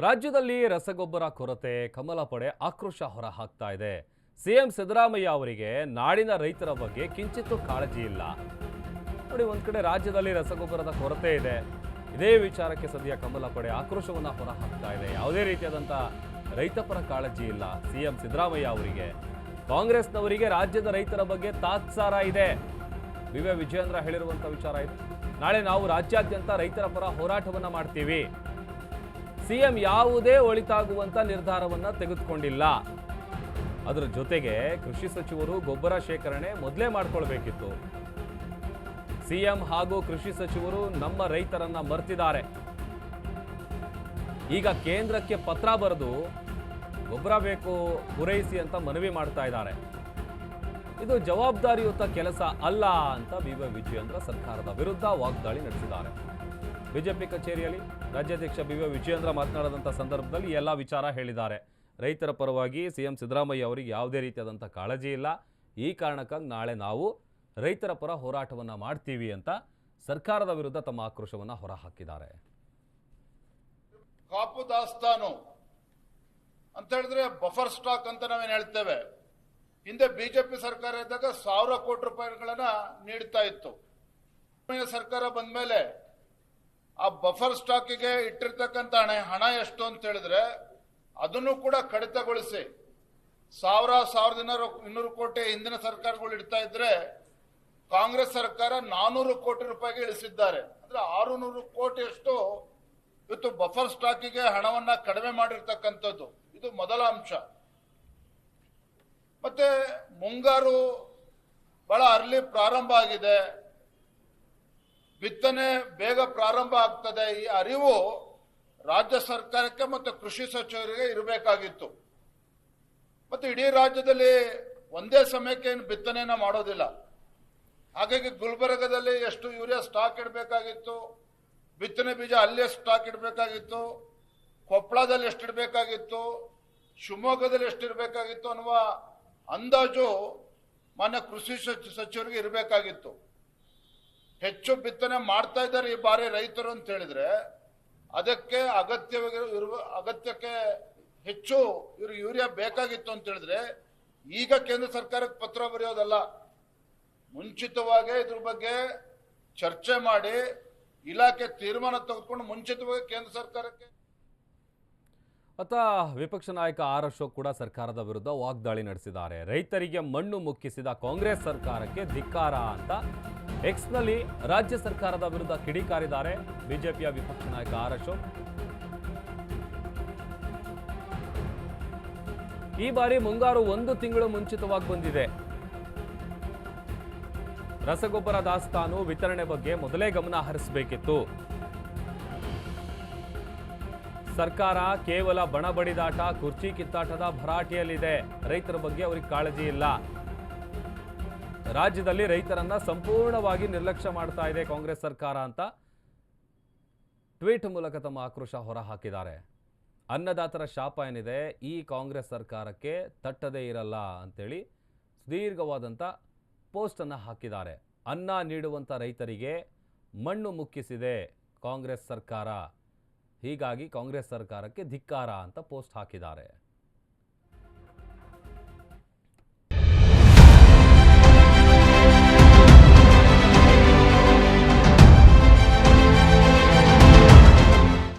ರಾಜ್ಯದಲ್ಲಿ ರಸಗೊಬ್ಬರ ಕೊರತೆ ಕಮಲ ಪಡೆ ಆಕ್ರೋಶ ಹೊರಹಾಕ್ತಾ ಇದೆ. ಸಿಎಂ ಸಿದ್ದರಾಮಯ್ಯ ಅವರಿಗೆ ನಾಡಿನ ರೈತರ ಬಗ್ಗೆ ಕಿಂಚಿತ್ತೂ ಕಾಳಜಿ ಇಲ್ಲ. ನೋಡಿ, ಒಂದ್ ಕಡೆ ರಾಜ್ಯದಲ್ಲಿ ರಸಗೊಬ್ಬರದ ಕೊರತೆ ಇದೆ. ಇದೇ ವಿಚಾರಕ್ಕೆ ಸದ್ಯ ಕಮಲ ಪಡೆ ಆಕ್ರೋಶವನ್ನ ಹೊರಹಾಕ್ತಾ ಇದೆ. ಯಾವುದೇ ರೀತಿಯಾದಂಥ ರೈತಪರ ಕಾಳಜಿ ಇಲ್ಲ ಸಿಎಂ ಸಿದ್ದರಾಮಯ್ಯ ಅವರಿಗೆ. ಕಾಂಗ್ರೆಸ್ನವರಿಗೆ ರಾಜ್ಯದ ರೈತರ ಬಗ್ಗೆ ತಾತ್ಸಾರ ಇದೆ. ವಿವೆ ವಿಜಯೇಂದ್ರ ಹೇಳಿರುವಂಥ ವಿಚಾರ ಇದು. ನಾಳೆ ನಾವು ರಾಜ್ಯಾದ್ಯಂತ ರೈತರ ಪರ ಹೋರಾಟವನ್ನ ಮಾಡ್ತೀವಿ. ಸಿಎಂ ಯಾವುದೇ ಒಳಿತಾಗುವಂತ ನಿರ್ಧಾರವನ್ನ ತೆಗೆದುಕೊಂಡಿಲ್ಲ. ಅದರ ಜೊತೆಗೆ ಕೃಷಿ ಸಚಿವರು ಗೊಬ್ಬರ ಶೇಖರಣೆ ಮೊದಲೇ ಮಾಡ್ಕೊಳ್ಬೇಕಿತ್ತು. ಸಿಎಂ ಹಾಗೂ ಕೃಷಿ ಸಚಿವರು ನಮ್ಮ ರೈತರನ್ನ ಮರ್ತಿದ್ದಾರೆ. ಈಗ ಕೇಂದ್ರಕ್ಕೆ ಪತ್ರ ಬರೆದು ಗೊಬ್ಬರ ಬೇಕು ಪೂರೈಸಿ ಅಂತ ಮನವಿ ಮಾಡ್ತಾ ಇದ್ದಾರೆ. ಇದು ಜವಾಬ್ದಾರಿಯುತ ಕೆಲಸ ಅಲ್ಲ ಅಂತ ವಿವೆ ವಿಜಯೇಂದ್ರ ಸರ್ಕಾರದ ವಿರುದ್ಧ ವಾಗ್ದಾಳಿ ನಡೆಸಿದ್ದಾರೆ. ಬಿಜೆಪಿ ಕಚೇರಿಯಲ್ಲಿ ರಾಜ್ಯಾಧ್ಯಕ್ಷ ಬಿವೆ ವಿಜಯೇಂದ್ರ ಮಾತನಾಡಿದಂಥ ಸಂದರ್ಭದಲ್ಲಿ ಎಲ್ಲ ವಿಚಾರ ಹೇಳಿದ್ದಾರೆ. ರೈತರ ಪರವಾಗಿ ಸಿಎಂ ಸಿದ್ದರಾಮಯ್ಯ ಅವರಿಗೆ ಯಾವುದೇ ರೀತಿಯಾದಂಥ ಕಾಳಜಿ ಇಲ್ಲ. ಈ ಕಾರಣಕ್ಕಾಗಿ ನಾಳೆ ನಾವು ರೈತರ ಪರ ಹೋರಾಟವನ್ನು ಮಾಡ್ತೀವಿ ಅಂತ ಸರ್ಕಾರದ ವಿರುದ್ಧ ತಮ್ಮ ಆಕ್ರೋಶವನ್ನು ಹೊರಹಾಕಿದ್ದಾರೆ. ಕಾಪು ದಾಸ್ತಾನು ಅಂತ ಹೇಳಿದ್ರೆ ಬಫರ್ ಸ್ಟಾಕ್ ಅಂತ ನಾವೇನು ಹೇಳ್ತೇವೆ. ಹಿಂದೆ ಬಿಜೆಪಿ ಸರ್ಕಾರ ಇದ್ದಾಗ 1000 ಕೋಟಿ ರೂಪಾಯಿಗಳನ್ನ ನೀಡ್ತಾ ಇತ್ತು. ಸರ್ಕಾರ ಬಂದ ಮೇಲೆ ಆ ಬಫರ್ ಸ್ಟಾಕಿಗೆ ಇಟ್ಟಿರ್ತಕ್ಕಂಥ ಹಣ ಎಷ್ಟು ಅಂತ ಹೇಳಿದ್ರೆ ಅದನ್ನು ಕೂಡ ಕಡಿತಗೊಳಿಸಿ 1200 ಕೋಟಿ ಹಿಂದಿನ ಸರ್ಕಾರಗಳು ಇಡ್ತಾ ಇದ್ರೆ ಕಾಂಗ್ರೆಸ್ ಸರ್ಕಾರ 400 ಕೋಟಿ ರೂಪಾಯಿಗೆ ಇಳಿಸಿದ್ದಾರೆ. ಅಂದ್ರೆ 600 ಕೋಟಿಯಷ್ಟು ಇವತ್ತು ಬಫರ್ ಸ್ಟಾಕಿಗೆ ಹಣವನ್ನ ಕಡಿಮೆ ಮಾಡಿರ್ತಕ್ಕಂಥದ್ದು. ಇದು ಮೊದಲ ಅಂಶ. ಮತ್ತೆ ಮುಂಗಾರು ಬಹಳ ಅರ್ಲಿ ಪ್ರಾರಂಭ ಆಗಿದೆ, ಬಿತ್ತನೆ ಬೇಗ ಪ್ರಾರಂಭ ಆಗ್ತದೆ. ಈ ಅರಿವು ರಾಜ್ಯ ಸರ್ಕಾರಕ್ಕೆ ಮತ್ತು ಕೃಷಿ ಸಚಿವರಿಗೆ ಇರಬೇಕಾಗಿತ್ತು. ಮತ್ತು ಇಡೀ ರಾಜ್ಯದಲ್ಲಿ ಒಂದೇ ಸಮಯಕ್ಕೆ ಏನು ಬಿತ್ತನೆಯನ್ನ ಮಾಡೋದಿಲ್ಲ. ಹಾಗಾಗಿ ಗುಲ್ಬರ್ಗದಲ್ಲಿ ಎಷ್ಟು ಯೂರಿಯಾ ಸ್ಟಾಕ್ ಇಡಬೇಕಾಗಿತ್ತು, ಬಿತ್ತನೆ ಬೀಜ ಅಲ್ಲೇ ಸ್ಟಾಕ್ ಇಡಬೇಕಾಗಿತ್ತು, ಕೊಪ್ಪಳದಲ್ಲಿ ಎಷ್ಟು ಇಡಬೇಕಾಗಿತ್ತು, ಶಿವಮೊಗ್ಗದಲ್ಲಿ ಎಷ್ಟು ಇರಬೇಕಾಗಿತ್ತು ಅನ್ನುವ ಅಂದಾಜು ಮಾನ್ಯ ಕೃಷಿ ಸಚಿವರಿಗೆ ಇರಬೇಕಾಗಿತ್ತು. ಹೆಚ್ಚು ಬಿತ್ತನೆ ಮಾಡ್ತಾ ಇದ್ದಾರೆ ಈ ಬಾರಿ ರೈತರು ಅಂತ ಹೇಳಿದ್ರೆ ಅದಕ್ಕೆ ಅಗತ್ಯಕ್ಕೆ ಹೆಚ್ಚು ಯೂರಿಯಾ ಬೇಕಾಗಿತ್ತು ಅಂತ ಹೇಳಿದ್ರೆ ಈಗ ಕೇಂದ್ರ ಸರ್ಕಾರಕ್ಕೆ ಪತ್ರ ಬರೆಯೋದಲ್ಲ, ಮುಂಚಿತವಾಗಿ ಇದ್ರ ಬಗ್ಗೆ ಚರ್ಚೆ ಮಾಡಿ ಇಲಾಖೆ ತೀರ್ಮಾನ ತೆಗೆದುಕೊಂಡು ಮುಂಚಿತವಾಗಿ ಕೇಂದ್ರ ಸರ್ಕಾರಕ್ಕೆ. ಅತ್ತ ವಿಪಕ್ಷ ನಾಯಕ ಆರ್ ಅಶೋಕ್ ಕೂಡ ಸರ್ಕಾರದ ವಿರುದ್ಧ ವಾಗ್ದಾಳಿ ನಡೆಸಿದ್ದಾರೆ. ರೈತರಿಗೆ ಮಣ್ಣು ಮುಕ್ಕಿಸಿದ ಕಾಂಗ್ರೆಸ್ ಸರ್ಕಾರಕ್ಕೆ ಧಿಕ್ಕಾರ ಅಂತ ಎಕ್ಸ್ನಲ್ಲಿ ರಾಜ್ಯ ಸರ್ಕಾರದ ವಿರುದ್ಧ ಕಿಡಿಕಾರಿದ್ದಾರೆ ಬಿಜೆಪಿಯ ವಿಪಕ್ಷ ನಾಯಕ ಆರ್ ಅಶೋಕ್. ಈ ಬಾರಿ ಮುಂಗಾರು 1 ತಿಂಗಳು ಮುಂಚಿತವಾಗಿ ಬಂದಿದೆ. ರಸಗೊಬ್ಬರ ದಾಸ್ತಾನು ವಿತರಣೆ ಬಗ್ಗೆ ಮೊದಲೇ ಗಮನ ಹರಿಸಬೇಕಿತ್ತು. ಸರ್ಕಾರ ಕೇವಲ ಬಣ ಬಡಿದಾಟ, ಕುರ್ಚಿ ಕಿತ್ತಾಟದ ಭರಾಟೆಯಲ್ಲಿದೆ. ರೈತರ ಬಗ್ಗೆ ಅವರಿಗೆ ಕಾಳಜಿ ಇಲ್ಲ. ರಾಜ್ಯದಲ್ಲಿ ರೈತರನ್ನ ಸಂಪೂರ್ಣವಾಗಿ ನಿರ್ಲಕ್ಷ್ಯ ಮಾಡ್ತಾ ಇದೆ ಕಾಂಗ್ರೆಸ್ ಸರ್ಕಾರ ಅಂತ ಟ್ವೀಟ್ ಮೂಲಕ ತಮ್ಮ ಆಕ್ರೋಶ ಹೊರಹಾಕಿದ್ದಾರೆ. ಅನ್ನದಾತರ ಶಾಪ ಏನಿದೆ ಈ ಕಾಂಗ್ರೆಸ್ ಸರ್ಕಾರಕ್ಕೆ ತಟ್ಟದೇ ಇರಲ್ಲ ಅಂತೇಳಿ ಸುದೀರ್ಘವಾದಂಥ ಪೋಸ್ಟನ್ನು ಹಾಕಿದ್ದಾರೆ. ಅನ್ನ ನೀಡುವಂಥ ರೈತರಿಗೆ ಮಣ್ಣು ಮುಕ್ಕಿಸಿದೆ ಕಾಂಗ್ರೆಸ್ ಸರ್ಕಾರ, ಹೀಗಾಗಿ ಕಾಂಗ್ರೆಸ್ ಸರ್ಕಾರಕ್ಕೆ ಧಿಕ್ಕಾರ ಅಂತ ಪೋಸ್ಟ್ ಹಾಕಿದ್ದಾರೆ.